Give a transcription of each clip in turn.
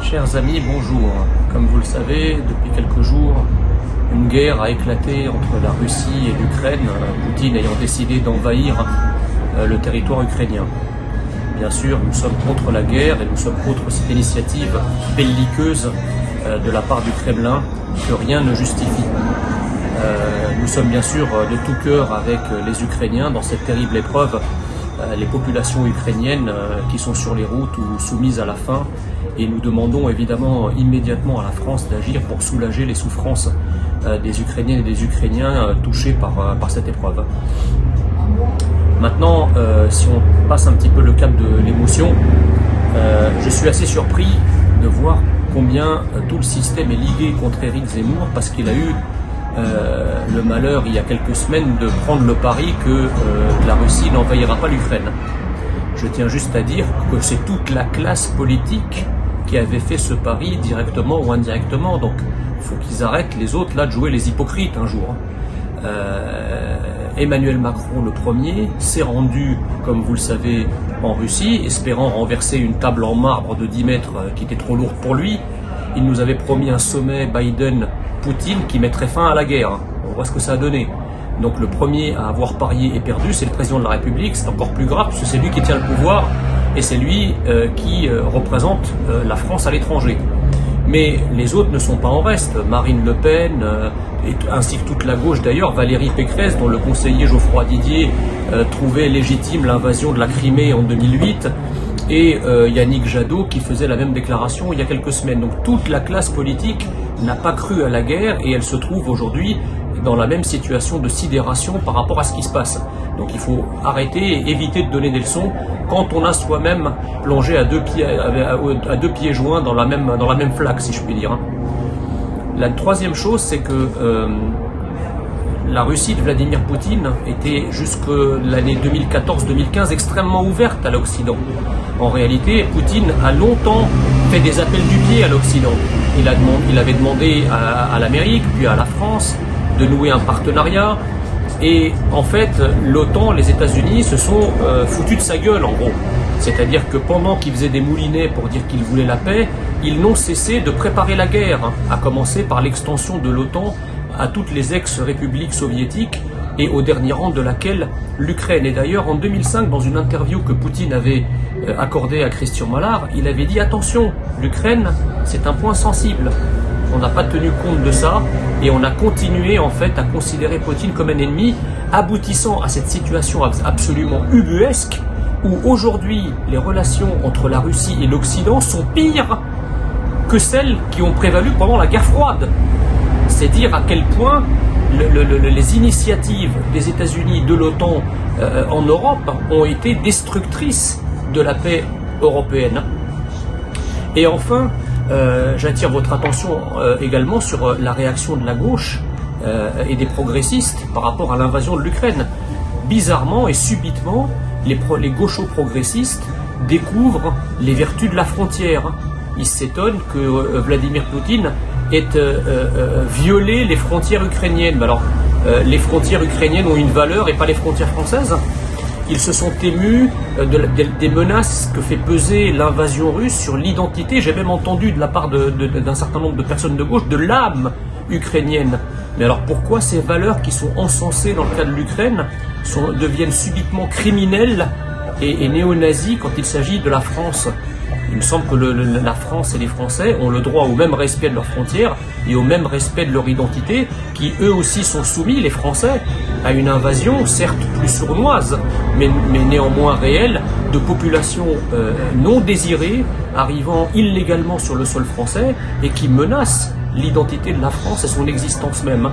Chers amis, bonjour. Comme vous le savez, depuis quelques jours, une guerre a éclaté entre la Russie et l'Ukraine, Poutine ayant décidé d'envahir le territoire ukrainien. Bien sûr, nous sommes contre la guerre et nous sommes contre cette initiative belliqueuse de la part du Kremlin que rien ne justifie. Nous sommes bien sûr de tout cœur avec les Ukrainiens dans cette terrible épreuve, les populations ukrainiennes qui sont sur les routes ou soumises à la faim, et nous demandons évidemment immédiatement à la France d'agir pour soulager les souffrances des Ukrainiennes et des Ukrainiens touchés par cette épreuve. Maintenant, si on passe un petit peu le cap de l'émotion, je suis assez surpris de voir combien tout le système est ligué contre Éric Zemmour, parce qu'il a eu le malheur il y a quelques semaines de prendre le pari que la Russie n'envahira pas l'Ukraine. Je tiens juste à dire que c'est toute la classe politique qui avait fait ce pari directement ou indirectement, donc il faut qu'ils arrêtent les autres là de jouer les hypocrites un jour. Emmanuel Macron, le premier, s'est rendu, comme vous le savez, en Russie, espérant renverser une table en marbre de 10 mètres qui était trop lourde pour lui. Il nous avait promis un sommet Biden-Poutine qui mettrait fin à la guerre. On voit ce que ça a donné. Donc le premier à avoir parié et perdu, c'est le président de la République. C'est encore plus grave, parce que c'est lui qui tient le pouvoir et c'est lui qui représente la France à l'étranger. Mais les autres ne sont pas en reste. Marine Le Pen, ainsi que toute la gauche d'ailleurs, Valérie Pécresse, dont le conseiller Geoffroy Didier trouvait légitime l'invasion de la Crimée en 2008, et Yannick Jadot qui faisait la même déclaration il y a quelques semaines. Donc toute la classe politique n'a pas cru à la guerre et elle se trouve aujourd'hui dans la même situation de sidération par rapport à ce qui se passe. Donc il faut arrêter et éviter de donner des leçons quand on a soi-même plongé à deux pieds joints dans la même flaque, si je puis dire. La troisième chose, c'est que la Russie de Vladimir Poutine était jusque l'année 2014-2015 extrêmement ouverte à l'Occident. En réalité, Poutine a longtemps fait des appels du pied à l'Occident. Il avait demandé à l'Amérique, puis à la France, de nouer un partenariat. Et en fait, l'OTAN, les États-Unis, se sont foutus de sa gueule, en gros. C'est-à-dire que pendant qu'ils faisaient des moulinets pour dire qu'ils voulaient la paix, ils n'ont cessé de préparer la guerre, à commencer par l'extension de l'OTAN à toutes les ex-républiques soviétiques, et au dernier rang de laquelle l'Ukraine. Et d'ailleurs, en 2005, dans une interview que Poutine avait accordée à Christian Mallard, il avait dit « Attention, l'Ukraine, c'est un point sensible ». On n'a pas tenu compte de ça et on a continué en fait à considérer Poutine comme un ennemi, aboutissant à cette situation absolument ubuesque où aujourd'hui les relations entre la Russie et l'Occident sont pires que celles qui ont prévalu pendant la guerre froide. C'est dire à quel point les initiatives des États-Unis, de l'OTAN en Europe ont été destructrices de la paix européenne. Et enfin, j'attire votre attention également sur la réaction de la gauche et des progressistes par rapport à l'invasion de l'Ukraine. Bizarrement et subitement, les gauchos-progressistes découvrent les vertus de la frontière. Ils s'étonnent que Vladimir Poutine ait violé les frontières ukrainiennes. Alors, les frontières ukrainiennes ont une valeur et pas les frontières françaises. Ils se sont émus des menaces que fait peser l'invasion russe sur l'identité, j'ai même entendu de la part d'un certain nombre de personnes de gauche, de l'âme ukrainienne. Mais alors pourquoi ces valeurs qui sont encensées dans le cas de l'Ukraine deviennent subitement criminelles et néo-nazis quand il s'agit de la France ? Il me semble que la France et les Français ont le droit au même respect de leurs frontières et au même respect de leur identité, qui eux aussi sont soumis, les Français, à une invasion, certes plus sournoise, mais néanmoins réelle, de populations non désirées, arrivant illégalement sur le sol français et qui menacent l'identité de la France et son existence même.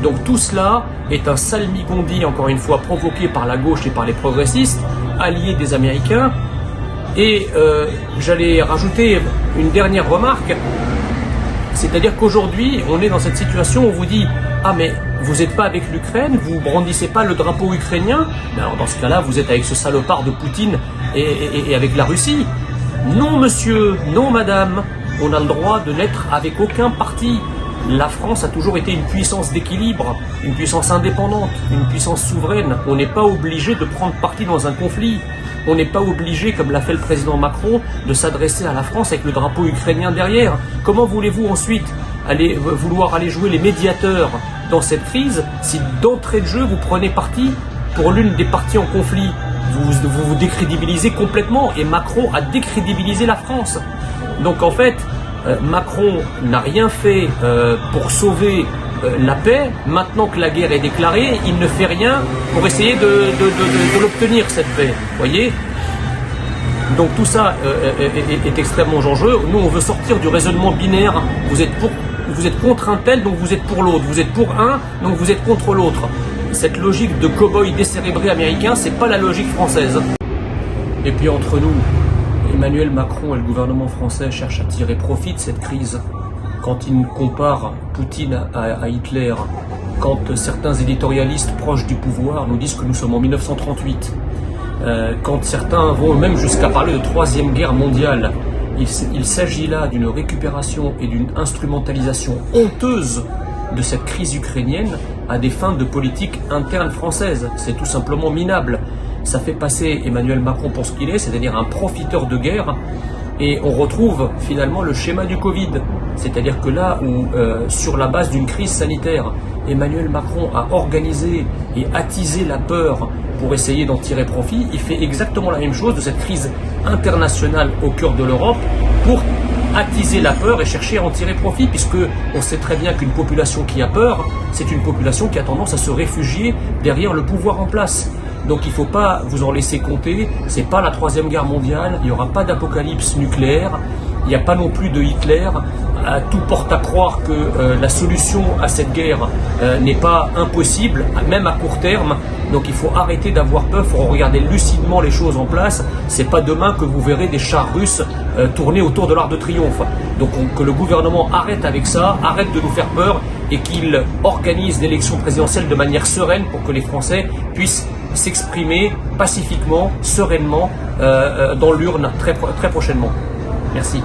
Donc tout cela est un salmigondi, encore une fois, provoqué par la gauche et par les progressistes, alliés des Américains. Et j'allais rajouter une dernière remarque, c'est-à-dire qu'aujourd'hui, on est dans cette situation où on vous dit « Ah mais vous n'êtes pas avec l'Ukraine, vous brandissez pas le drapeau ukrainien ?» Mais alors dans ce cas-là, vous êtes avec ce salopard de Poutine et avec la Russie. Non monsieur, non madame, on a le droit de n'être avec aucun parti. La France a toujours été une puissance d'équilibre, une puissance indépendante, une puissance souveraine. On n'est pas obligé de prendre parti dans un conflit. On n'est pas obligé, comme l'a fait le président Macron, de s'adresser à la France avec le drapeau ukrainien derrière. Comment voulez-vous ensuite vouloir aller jouer les médiateurs dans cette crise si d'entrée de jeu vous prenez parti pour l'une des parties en conflit? Vous décrédibilisez complètement, et Macron a décrédibilisé la France. Donc en fait, Macron n'a rien fait pour sauver la paix. Maintenant que la guerre est déclarée, il ne fait rien pour essayer de l'obtenir, cette paix. Voyez? Donc tout ça est extrêmement dangereux. Nous, on veut sortir du raisonnement binaire. Vous êtes contre un tel, donc vous êtes pour l'autre. Vous êtes pour un, donc vous êtes contre l'autre. Cette logique de cow-boy décérébré américain, c'est pas la logique française. Et puis entre nous, Emmanuel Macron et le gouvernement français cherchent à tirer profit de cette crise. Quand ils comparent Poutine à Hitler, quand certains éditorialistes proches du pouvoir nous disent que nous sommes en 1938, quand certains vont même jusqu'à parler de troisième guerre mondiale, il s'agit là d'une récupération et d'une instrumentalisation honteuse de cette crise ukrainienne à des fins de politique interne française. C'est tout simplement minable. Ça fait passer Emmanuel Macron pour ce qu'il est, c'est-à-dire un profiteur de guerre, et on retrouve finalement le schéma du Covid. C'est-à-dire que là où, sur la base d'une crise sanitaire, Emmanuel Macron a organisé et attisé la peur pour essayer d'en tirer profit, il fait exactement la même chose de cette crise internationale au cœur de l'Europe pour attiser la peur et chercher à en tirer profit, puisque on sait très bien qu'une population qui a peur, c'est une population qui a tendance à se réfugier derrière le pouvoir en place. Donc il ne faut pas vous en laisser compter, c'est pas la troisième guerre mondiale, il n'y aura pas d'apocalypse nucléaire, il n'y a pas non plus de Hitler. Tout porte à croire que la solution à cette guerre n'est pas impossible, même à court terme. Donc il faut arrêter d'avoir peur, il faut regarder lucidement les choses en place. C'est pas demain que vous verrez des chars russes tourner autour de l'Arc de Triomphe. Donc que le gouvernement arrête avec ça, arrête de nous faire peur, et qu'il organise l'élection présidentielle de manière sereine pour que les Français puissent s'exprimer pacifiquement, sereinement dans l'urne très prochainement. Merci.